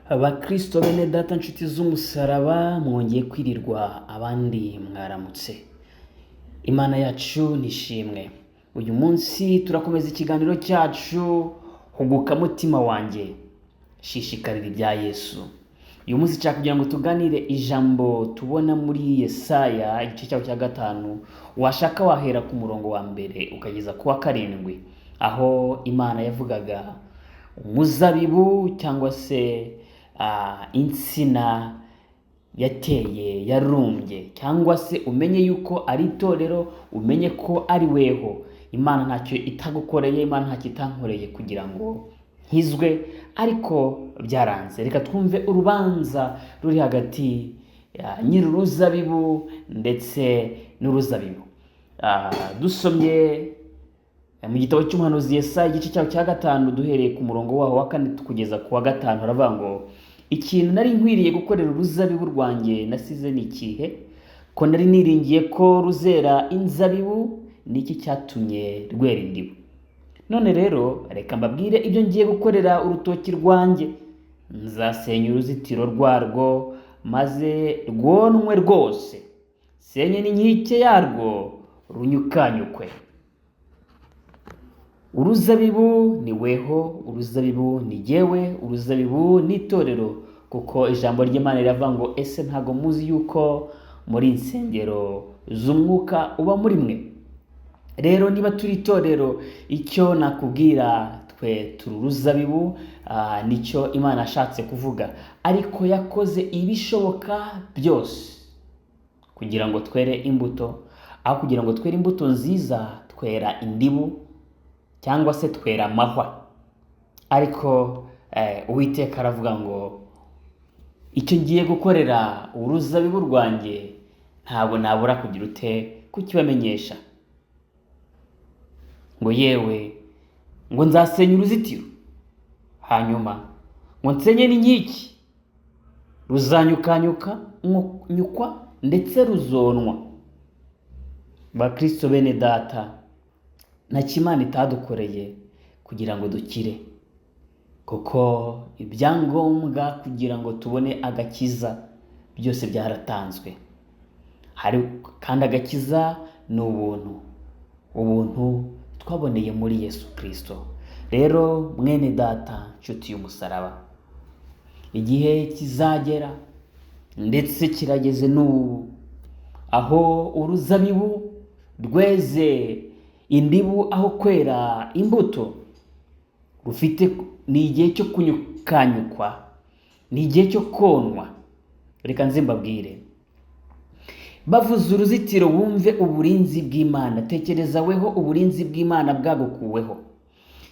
Abakristo bene data nshuti z'umusaraba mwongeye kwirirwa abandi mwaramutse. Imana yacu nishimwe. Uyu munsi turakomeza ikiganiro cyacu huguka mutima wanjye shishikarira ibya Yesu. Uyu munsi nshaka kugira ngo tuganire ijambo tubona muri Yesaya igice cyaho cya 5, washaka wahera ku murongo wa mbere ukageza ku wa 7, aho Imana yavugaga umuzabibu cyangwa se insina yateye yarumbye, cyangwa se umenye yuko ari itorero, umenye ko ari weho. Imana ntacyo itagukoreye, Imana ntacyo itankoreye kugira ngo nkizwe, ariko byaranze. Reka twumve urubanza ruri hagati ya nyir'uruzabibu ndetse n'uruzabibu. Dusomye mu gitabo cy'umuhanuzi Yesaya igice cyaho cya 5 duhereye ku murongo waho wa 4 kugeza ku wa 5, haravuga ngo ikintu nari nkwiriye gukorera uruzabibu rwanjye nasize ni ikihe? Ko nari niringiye ko ruzera inzabibu, niki cyatumye rwera indibu? None rero reka mbabwire ibyo ngiye gukorera urutoki rwanjye. Nzasenya uruzitiro rwarwo maze rwonwe rwose, senye n'inkike yarwo runyukanyukwe. Uruzabibu ni weho, uruzabibu ni jyewe, uruzabibu ni itorero, kuko ijambo ry'Imana riravuga ngo ese ntago muzi yuko muri insengero z'umwuka uba muri mwe? Rero niba turi itorero, icyo nakubwira twe turi uruzabibu, nicyo Imana ashatse kuvuga, ariko yakoze ibishoboka byose kugira ngo twere imbuto. Aho kugira ngo twere imbuto nziza, twera indibu cyangwa se twera amahwa. Ariko Uwiteka aravuga ngo icyo ngiye gukorera uruzabibu rwanjye ntabwo nabura kugira ute kukibamenyesha. Ngo yewe, ngo nzasenya uruzitiro, hanyuma ngo nsenye n'inkiki, ruzanyukanyuka nyukwa ndetse ruzonwa. Bakristo bene data, ntacyo Imana itadukoreye kugira ngo dukire, kuko ibyangombwa kugira ngo tubone agakiza byose byaratanzwe. Kandi agakiza ni ubuntu twaboneye muri Yesu Kristo. Rero mwene data nshuti y'umusaraba, igihe kizagera ndetse kirageze n'ubu, aho uruzabibu rweze indibu, aho kwera imbuto rufite, ni igihe cyo kunyukanyukwa, ni igihe cyo konwa. Reka nze mbabwire, bavuze uruzitiro wumve uburinzi bw'Imana. Tekereza weho uburinzi bw'Imana bwagukuweho.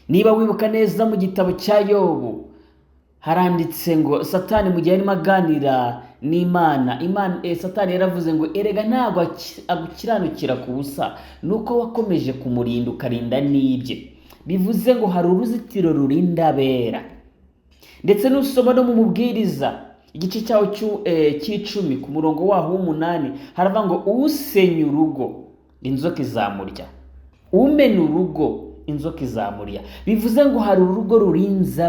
Niba wibuka neza mu gitabo cya Yobu haranditse ngo Satani mu gihe arimo aganira n'Imana, Satani yaravuze ngo erega ntabwo agukiranukira ku busa, nuko wakomeje kumurinda ukarinda n'ibye. Bivuze ngo hari uruzitiro rurinda abera. Ndetse nusoma no mu Mubwiriza igice cyaho cy'icumi ku murongo waho w'8 haravuga ngo usenya urugo inzoka izamurya, umena urugo inzoka izamurya. Bivuze ngo hari urugo rurinze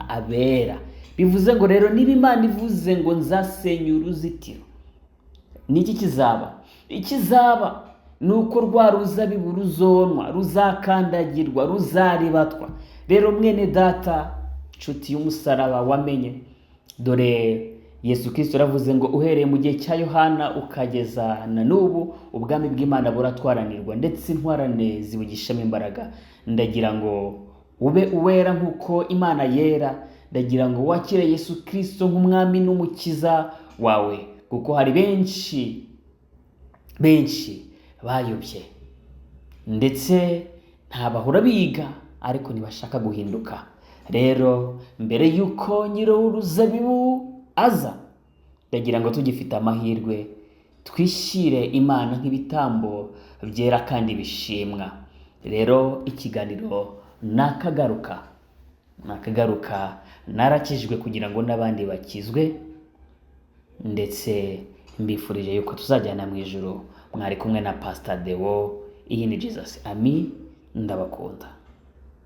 abera. Bivuze ngo rero niba Imana ivuze ngo nzasenya uruzitiro, niki kizaba? Ikizaba nuko rwa ruzabibu ruzonwa, ruzakandagirwa, ruzaribatwa. Rero mwene data nshuti y'umusaraba wamenye, dore Yesu Kristo yaravuze ngo uhereye mu gihe cya Yohana ukageza na n'ubu ubwami bw'Imana buratwaranirwa, ndetse intwarane zibugishamo imbaraga. Ndagira ngo ube uwera nk'uko Imana yera. Ndagira ngo wakire Yesu Kristo nk'umwami n'umukiza wawe, kuko hari benshi bayobye, ndetse ntabahora biga ariko ntibashaka guhinduka. Rero mbere yuko nyir'uruzabibu aza, ndagira ngo tugifite amahirwe twishyire Imana nk'ibitambo byera kandi bishimwa. Rero ikiganiro nakagaruka narakijwe kugira ngo n'abandi bakizwe, ndetse mbifurije yuko tuzajyana mu ijuru. Mwari kumwe na Pastor Deo. Iyi ni Jesus Ami, ndabakunda.